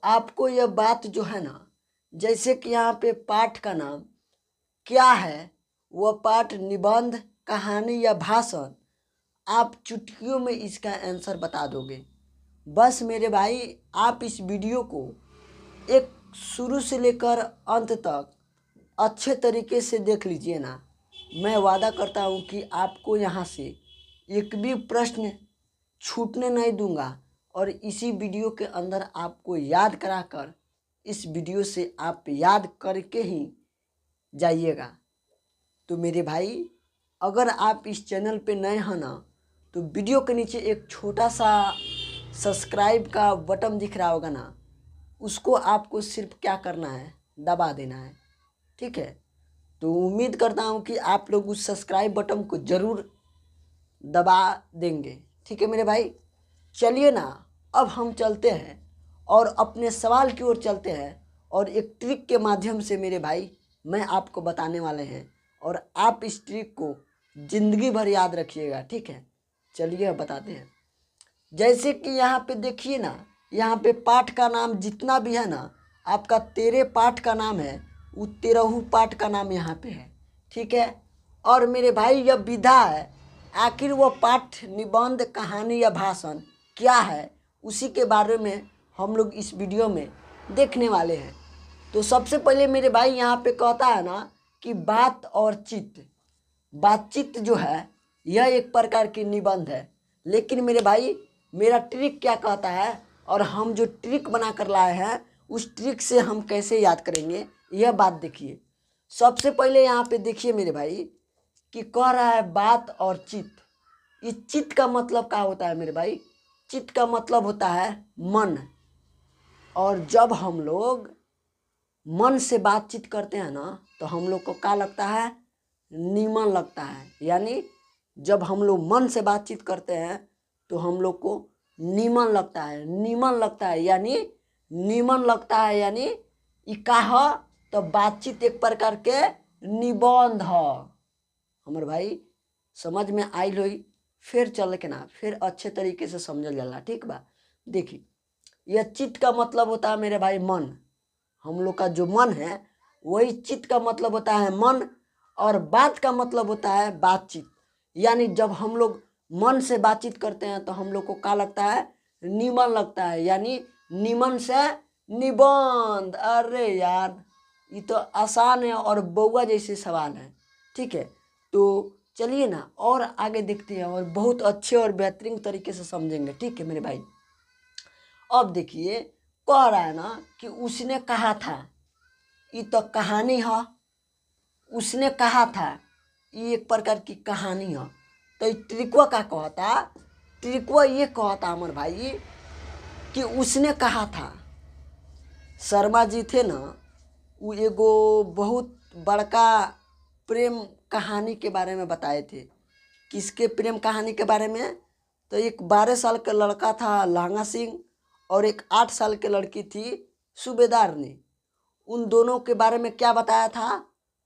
आपको यह बात जो है ना, जैसे कि यहाँ पे पाठ का नाम क्या है, वह पाठ, निबंध, कहानी या भाषण, आप चुटकियों में इसका आंसर बता दोगे। बस मेरे भाई आप इस वीडियो को एक शुरू से लेकर अंत तक अच्छे तरीके से देख लीजिए ना। मैं वादा करता हूँ कि आपको यहाँ से एक भी प्रश्न छूटने नहीं दूंगा और इसी वीडियो के अंदर आपको याद कराकर इस वीडियो से आप याद करके ही जाइएगा। तो मेरे भाई अगर आप इस चैनल पे नए हैं ना, तो वीडियो के नीचे एक छोटा सा सब्सक्राइब का बटन दिख रहा होगा ना, उसको आपको सिर्फ क्या करना है, दबा देना है। ठीक है, तो उम्मीद करता हूँ कि आप लोग उस सब्सक्राइब बटन को ज़रूर दबा देंगे। ठीक है मेरे भाई, चलिए ना अब हम चलते हैं और अपने सवाल की ओर चलते हैं और एक ट्रिक के माध्यम से मेरे भाई मैं आपको बताने वाले हैं और आप इस ट्रिक को ज़िंदगी भर याद रखिएगा। ठीक है, चलिए अब बताते हैं। जैसे कि यहाँ पे देखिए ना, यहाँ पे पाठ का नाम जितना भी है ना, आपका 13 पाठ का नाम है, वो 13 पाठ का नाम यहाँ पे है। ठीक है, और मेरे भाई यह विधा है, आखिर वो पाठ, निबंध, कहानी या भाषण क्या है, उसी के बारे में हम लोग इस वीडियो में देखने वाले हैं। तो सबसे पहले मेरे भाई यहाँ पे कहता है ना कि बात और चित्त। बातचीत जो है यह एक प्रकार की निबंध है, लेकिन मेरे भाई मेरा ट्रिक क्या कहता है और हम जो ट्रिक बना कर लाए हैं उस ट्रिक से हम कैसे याद करेंगे, यह बात देखिए। सबसे पहले यहाँ पे देखिए मेरे भाई कि कह रहा है बात और चित्त। इस चित्त का मतलब क्या होता है मेरे भाई? चित्त का मतलब होता है मन। और जब हम लोग मन से बातचीत करते हैं ना, तो हम लोग को क्या लगता है? नीमन लगता है। यानी जब हम लोग मन से बातचीत करते हैं तो हम लोग को नीमन लगता है, नीमन लगता है, यानी नीमन लगता है, यानी इकाह। तो बातचीत एक प्रकार के निबंध है। हमारे भाई समझ में आइल होई, फिर चल के ना फिर अच्छे तरीके से समझल जाला। ठीक बा, देखिए यह चित्त का मतलब होता है मेरे भाई मन। हम लोग का जो मन है वही चित्त का मतलब होता है मन। और बात का मतलब होता है बातचीत। यानी जब हम लोग मन से बातचीत करते हैं तो हम लोग को क्या लगता है? नीमन लगता है, यानी नीमन से निबंध। अरे यार ये तो आसान है और बउआ जैसे सवाल है। ठीक है, तो चलिए ना और आगे देखते हैं और बहुत अच्छे और बेहतरीन तरीके से समझेंगे। ठीक है मेरे भाई, अब देखिए कह रहा है ना कि उसने कहा था, ये तो कहानी है। उसने कहा था, ये एक प्रकार की कहानी है। तो ये ट्रिकवा का कहता, ट्रिकवा ये कहता हमारे भाई कि उसने कहा था। शर्मा जी थे ना, वो एगो बहुत बड़का प्रेम कहानी के बारे में बताए थे। किसके प्रेम कहानी के बारे में? तो एक 12 साल का लड़का था लहंगा सिंह और एक 8 साल की लड़की थी सूबेदार ने। उन दोनों के बारे में क्या बताया था?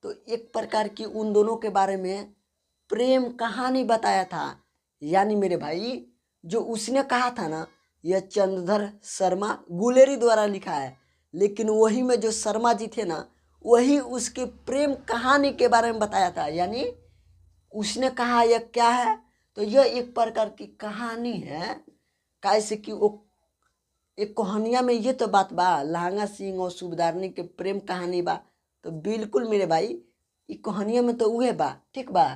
तो एक प्रकार की उन दोनों के बारे में प्रेम कहानी बताया था। यानी मेरे भाई जो उसने कहा था ना, यह चंद्रधर शर्मा गुलेरी द्वारा लिखा है, लेकिन वही में जो शर्मा जी थे ना, वही उसके प्रेम कहानी के बारे में बताया था। यानी उसने कहा यह क्या है? तो यह एक प्रकार की कहानी है। कैसे कि वो एक कहानिया में ये तो बात बा, लहंगा सिंह और सूबेदारनी के प्रेम कहानी बा। तो बिल्कुल मेरे भाई ये कहानिया में तो उहे बा। ठीक बा,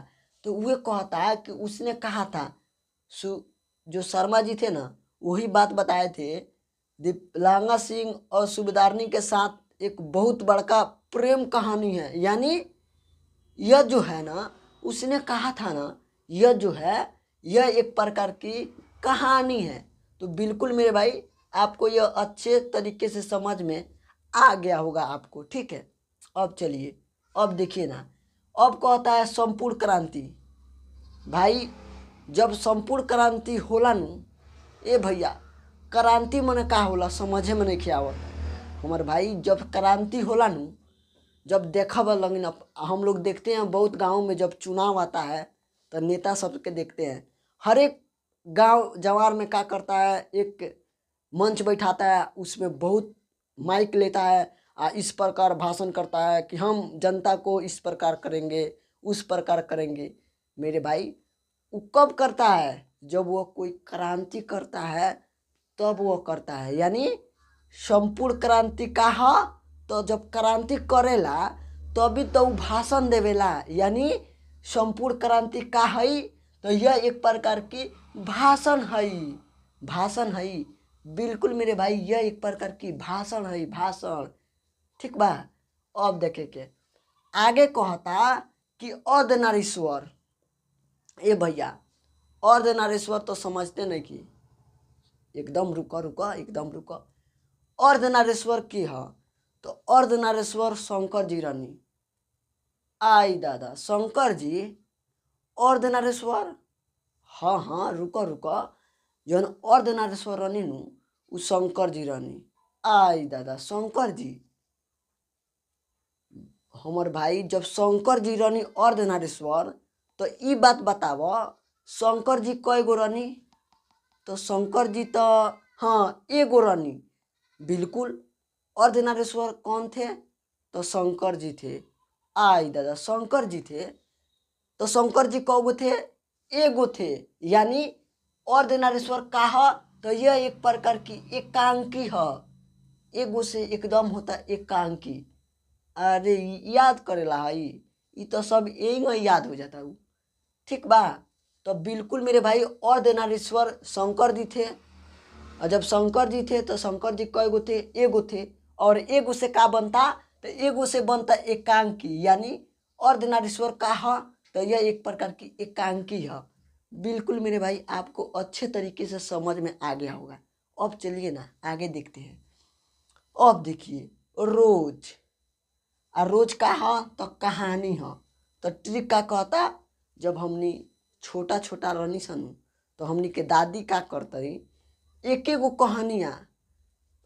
तो वह कहता है कि उसने कहा था, जो शर्मा जी थे ना वही बात बताए थे। लहंगा सिंह और सूबेदारनी के साथ एक बहुत बड़का प्रेम कहानी है। यानी यह जो है ना, उसने कहा था ना, यह जो है यह एक प्रकार की कहानी है। तो बिल्कुल मेरे भाई आपको यह अच्छे तरीके से समझ में आ गया होगा आपको। ठीक है, अब चलिए अब देखिए ना, अब कहता है संपूर्ण क्रांति। भाई जब संपूर्ण क्रांति होला नु, ए भैया क्रांति मने का होला समझे में नहीं आवत हमारे भाई। जब क्रांति होला नु, जब देखा लगिन, हम लोग देखते हैं बहुत गाँव में जब चुनाव आता है तो नेता सबके देखते हैं। हर एक गांव जवार में क्या करता है, एक मंच बैठाता है, उसमें बहुत माइक लेता है, इस प्रकार भाषण करता है कि हम जनता को इस प्रकार करेंगे, उस प्रकार करेंगे। मेरे भाई वो कब करता है? जब वो कोई क्रांति करता है तब वो करता है। यानी संपूर्ण क्रांति का ह, तो जब क्रांति करेला तभी तो वो भाषण देवेला। यानी संपूर्ण क्रांति का है, तो यह एक प्रकार की भाषण है। भाषण है, बिल्कुल मेरे भाई, यह एक प्रकार की भाषण है, भाषण। ठीक बा। अब देखे के आगे कहता कि अर्धनारीश्वर। ए भैया, अर्धनारीश्वर तो समझते नहीं कि, एकदम रुको रुको, एकदम रुको। अर्धनारीश्वर की है? तो अर्धनारीश्वर शंकर जी रहनी। आई दादा, शंकर जी अर्धनारीश्वर? हाँ हाँ, रुको रुको, जौन अर्धनारीश्वर रहनी नु उ शंकर जी रहनी। आई दादा, शंकर जी, हमर भाई, जब शंकर जी रहनी अर्धनारीश्वर, तो ई बात बताव, शंकर जी कई गो रहनी? तो शंकर जी तो हाँ एगो रहनी। बिल्कुल। अर्धनारीश्वर कौन थे? तो शंकर जी थे। आई दादा, शंकर जी थे। तो शंकर जी कौगो थे? एगो थे। यानी अर्धनारीश्वर का है? तो यह एक प्रकार की एकांकी है। एगो से एकदम होता एकांकी। अरे याद करेला है, ये तो सब यही याद हो जाता हूँ। ठीक बा। तो बिल्कुल मेरे भाई, अर्धनारीश्वर शंकर जी थे। और जब शंकर जी थे तो शंकर जी कई गो थे? एगो थे। और एगो से का बनता? तो एगो से बनता एकांकी। यानी अर्धनारीश्वर का है, तो यह एक प्रकार की एकांकी है। बिल्कुल मेरे भाई, आपको अच्छे तरीके से समझ में आ गया होगा। अब चलिए ना आगे देखते हैं। अब देखिए, रोज। और रोज का है? तो कहानी है। तो ट्रिक का कहता, जब हमनी छोटा छोटा रहनी सन, तो हमनी के दादी का करते, एक एगो कहानियाँ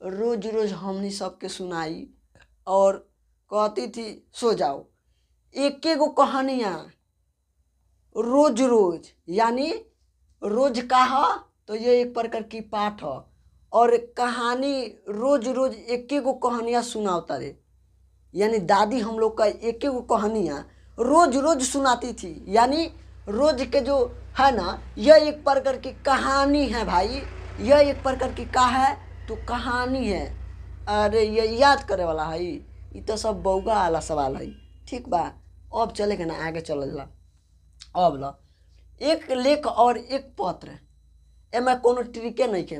रोज रोज हमनी सबके सुनाई और कहती थी सो जाओ। एक एगो कहानियाँ रोज रोज, यानी रोज का है? तो ये एक प्रकार की पाठ है। और कहानी रोज रोज एक एगो कहानियाँ सुनावता रे। यानी दादी हम लोग का एक एगो कहानियाँ रोज रोज सुनाती थी। यानी रोज के जो है ना, यह एक प्रकार की कहानी है भाई। यह एक प्रकार की का है? तो कहानी है। अरे ये याद करे वाला है, ये तो सब बउगा वाला सवाल है। ठीक बा। अब चलेगा ना आगे, चल ला। अब ला, एक लेख और एक पत्र, एमे कोनो ट्रिके नहीं के।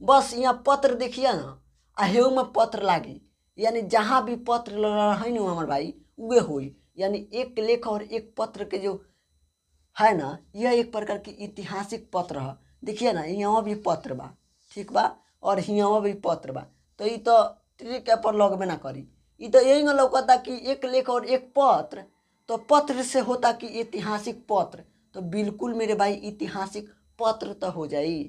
बस यहाँ पत्र देखिए ना, हेउ में पत्र लागी। यानी जहाँ भी पत्र रही न हमार भाई, उगे होई। यानी एक लेख और एक पत्र के जो है ना, यह एक प्रकार की ऐतिहासिक पत्र है। देखिए ना, यहाँ भी पत्र बा। ठीक बा। और यहाँ भी पत्र बा। तो ये तो ट्रिक पर लगबे ना करी। ये तो यही ना लौकता कि एक लेख और एक पत्र, तो पत्र से होता कि ऐतिहासिक पत्र। तो बिल्कुल मेरे भाई, ऐतिहासिक पत्र तो हो जाई।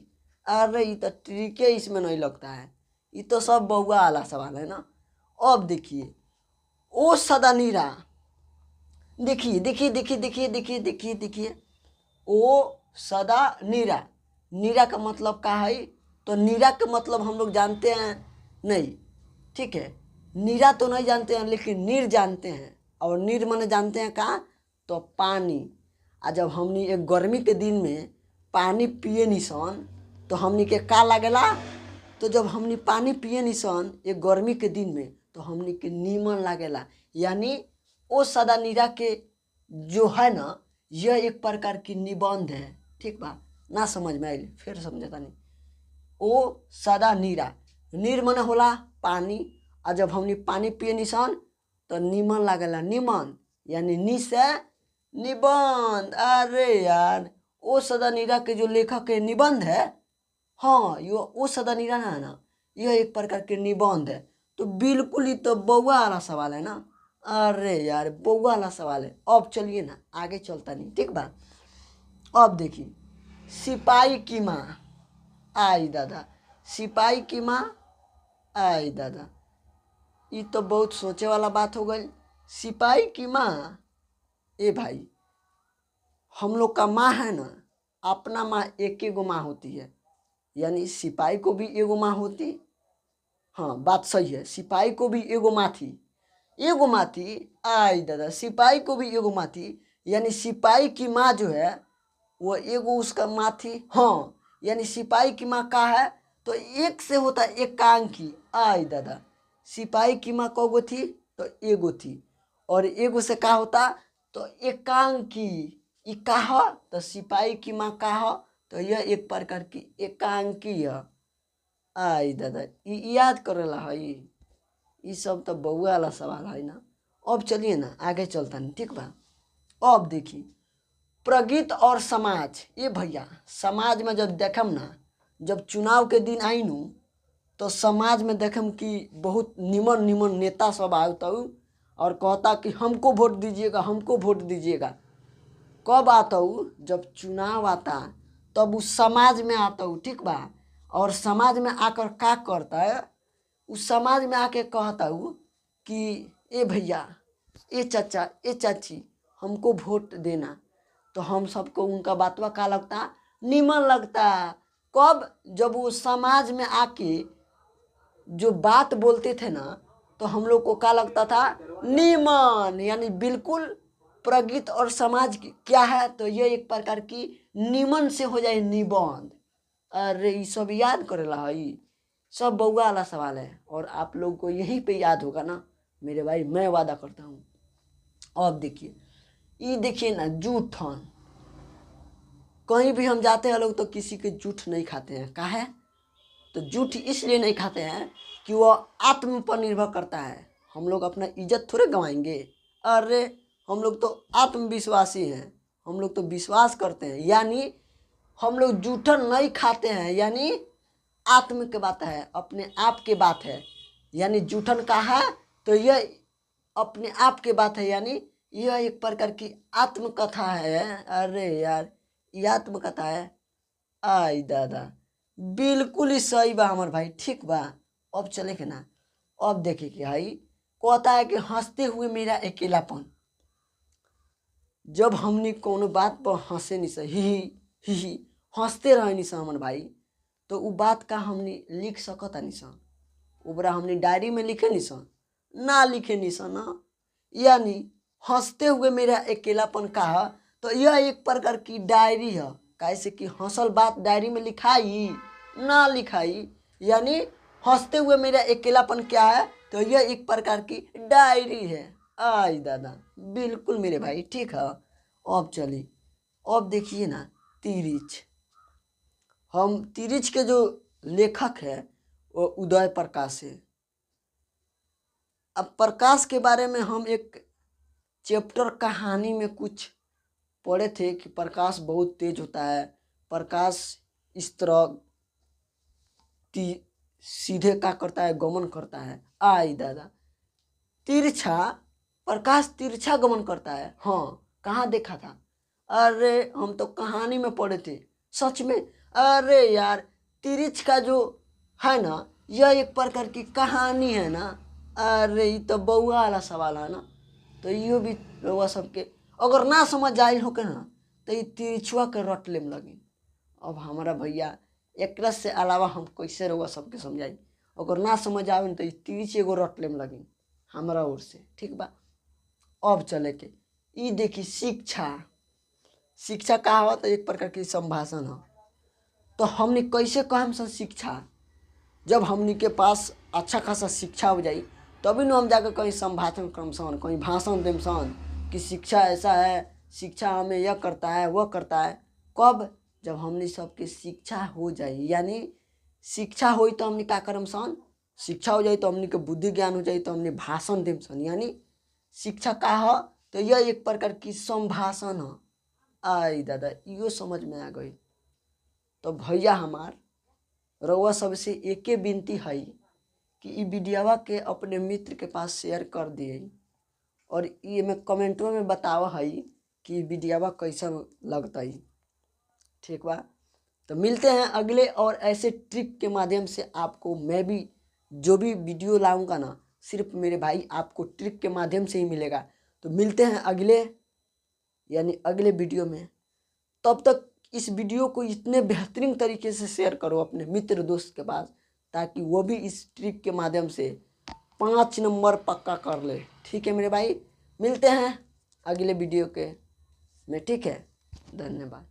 अरे ये तो ट्रिके इसमें नहीं लगता है, ये तो सब बउआ वाला सवाल है ना। अब देखिए, ओ सदा नीरा। देखिए देखिए देखिए देखिए देखिए देखिए देखिए, ओ सदा नीरा। नीरा का मतलब क्या है? तो नीरा का मतलब हम लोग जानते हैं नहीं। ठीक है, नीरा तो नहीं जानते हैं, लेकिन नीर जानते हैं। और नीर माने जानते हैं कहाँ? तो पानी। जब हमनी एक गर्मी के दिन में पानी पिए निसन, तो हमनी के का लागेला? तो जब हमनी पानी पिए निसन एक गर्मी के दिन में, तो हमनी के नीमन लागेला। यानी ओ सदा नीरा के जो है ना, यह एक प्रकार की निबंध है। ठीक बा। ना समझ में आइल, फिर समझता नहीं। ओ सदा नीरा, नीर मने होला पानी। जब हमनी पानी पिए निसन, तो नीमन लागेला, निमन। यानी नी से निबंध। अरे यार, ओ सदा नीरा के जो लेखक के निबंध है, हाँ यो ओ सदा नीरा ना है ना, यह एक प्रकार के निबंध है। तो बिल्कुल ही तो बउआ वाला सवाल है ना। अरे यार, बउआ वाला सवाल है। अब चलिए ना आगे, चलता नहीं। ठीक बा। अब देखिए, सिपाही की माँ। आई दादा, सिपाही की माँ। आई दादा, ये तो बहुत सोचे वाला बात हो गई। सिपाही की माँ। ए भाई, हम लोग का माँ है ना, अपना माँ एक एगो माँ होती है। यानी सिपाही को भी एगो माँ होती, हाँ बात सही है, सिपाही को भी एगो माथी आई दादा, सिपाही को भी एगो माथी, यानी सिपाही की माँ जो है वो एगो उसका माथी। हाँ यानी सिपाही की माँ का है तो एक से होता है एकांकी। आई दादा, सिपाही की माँ कौगो थी तो एगो थी, और एगो से का होता तो एकांकी। ई का ह तो सिपाही की माँ का ह तो यह एक प्रकार की एकांकी है। आई दादा ई याद करेला है, ये सब तो बउआ वाला सवाल है ना। अब चलिए ना आगे चलता नहीं, ठीक बा। अब देखिए प्रगीत और समाज। ये भैया समाज में जब देखम ना, जब चुनाव के दिन आई नू तो समाज में देखम कि बहुत निमन निमन नेता सब आता और कहता कि हमको वोट दीजिएगा, हमको वोट दीजिएगा। कब आता जब चुनाव आता, तब उस समाज में आता, ठीक बा। और समाज में आकर क्या करता है, उस समाज में आके कहता कि ए भैया, ए चाचा, ए चाची, हमको वोट देना। तो हम सबको उनका बातवा का लगता, निमन लगता। कब जब वो समाज में आके जो बात बोलते थे ना, तो हम लोग को क्या लगता था, निमन। यानी बिल्कुल प्रगीत और समाज क्या है तो ये एक प्रकार की निमन से हो जाए निबंध। अरे ये सब याद करेला है, सब बउआ वाला सवाल है और आप लोग को यहीं पे याद होगा ना मेरे भाई, मैं वादा करता हूँ। अब देखिए ये देखिए ना, जूठन। कहीं भी हम जाते हैं लोग तो किसी के जूठ नहीं खाते हैं, का है तो जूठ इसलिए नहीं खाते हैं कि वो आत्म पर निर्भर करता है। हम लोग अपना इज्जत थोड़े गंवाएंगे। अरे हम लोग तो आत्मविश्वासी हैं, हम लोग तो विश्वास करते हैं, यानी हम लोग जूठन नहीं खाते हैं। यानी आत्म के बात है, अपने आप के बात है। यानी जूठन का है तो यह अपने आप के बात है, यानी यह एक प्रकार की आत्मकथा है। अरे यार ये आत्मकथा है। आई दादा बिल्कुल ही सही बा हमार भाई, ठीक बा। अब चले के ना, अब देखे कि भाई कहता है कि हंसते हुए मेरा अकेलापन। जब हमने कोनो बात पर हंसे नहीं सा, ही हंसते रहे नहीं सा हमार भाई, तो वो बात का हमने लिख सकता नहीं सा, ओबरा हमने डायरी में लिखे नहीं सा, ना लिखे नहीं सा ना। यानी हंसते हुए मेरा अकेलापन कहा तो यह एक प्रकार की डायरी है। कैसे कि हंसल बात डायरी में लिखाई ना लिखाई, यानी हंसते हुए मेरा अकेलापन क्या है तो यह एक प्रकार की डायरी है। आई दादा बिल्कुल मेरे भाई, ठीक है। अब चलिए, अब देखिए ना तिरिच। हम तिरिच के जो लेखक है वो उदय प्रकाश है। अब प्रकाश के बारे में हम एक चैप्टर कहानी में कुछ पढ़े थे कि प्रकाश बहुत तेज होता है, प्रकाश इस तरह सीधे क्या करता है, गमन करता है। आई दादा तिरछा, प्रकाश तिरछा गमन करता है। हाँ कहाँ देखा था, अरे हम तो कहानी में पढ़े थे, सच में। अरे यार तिरछ का जो है ना, यह एक प्रकार की कहानी है ना। अरे ये तो बउआ वाला सवाल है ना, तो यो भी रउआ सबके अगर ना समझ आयल हो के ना तो ये तिरछुआ के रट लेम लगी। अब हमारा भैया एक से अलावा हम कैसे रउआ सबके समझाई, अगर ना समझ आवे तो ये तिरछ एगो रट लेम लगी हमारा ओर से, ठीक बा। अब चले के ई देखी शिक्षा। शिक्षा का हो तो एक प्रकार की संभाषण हो। तो हमने कैसे कहम सन शिक्षा, जब हमनी के पास अच्छा खासा शिक्षा हो जाई तभी न हम जाकर कहीं संभाषण क्रम सन, कहीं भाषण देम सन कि शिक्षा ऐसा है, शिक्षा हमें यह करता है वह करता है। कब जब हमने सबके शिक्षा हो जाए, यानी शिक्षा हो तो हमने क्या करम सन, शिक्षा हो जाए तो हमने के बुद्धि ज्ञान हो जाए तो हमने भाषण देम सन। यानी शिक्षा का हो तो यह एक प्रकार की संभाषण हो। आई दादा यो समझ में आ गई। तो भैया हमार रउआ सबसे एके विनती है कि ई वीडियोवा के अपने मित्र के पास शेयर कर दिए और ये में कमेंटों में बतावा है कि वीडियोवा कैसा लगता है, ठीक बा। तो मिलते हैं अगले और ऐसे ट्रिक के माध्यम से। आपको मैं भी जो भी वीडियो लाऊंगा ना, सिर्फ मेरे भाई आपको ट्रिक के माध्यम से ही मिलेगा। तो मिलते हैं अगले यानी अगले वीडियो में। तब तक इस वीडियो को इतने बेहतरीन तरीके से शेयर करो अपने मित्र दोस्त के पास ताकि वो भी इस ट्रिक के माध्यम से 5 नंबर पक्का कर ले। ठीक है मेरे भाई, मिलते हैं अगले वीडियो के में। ठीक है, धन्यवाद।